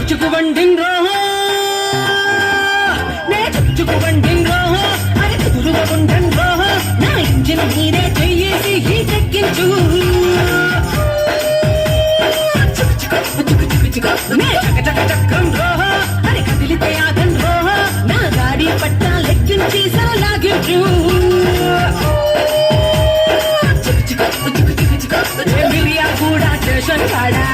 చుకు bonding rohu నే చుకు bonding rohu అరే కుదురుగ ఉండండి రోహో నా ఇంజిన్ మీరే చెయ్యేసి హీటెక్కించు నే చక చక చక్రం రోహో అరే కదిలితే ఆగం రోహో నా గాడి పట్టా లెక్కించి సరలాగించు మిరియా కూడా స్టేషన్ కాడా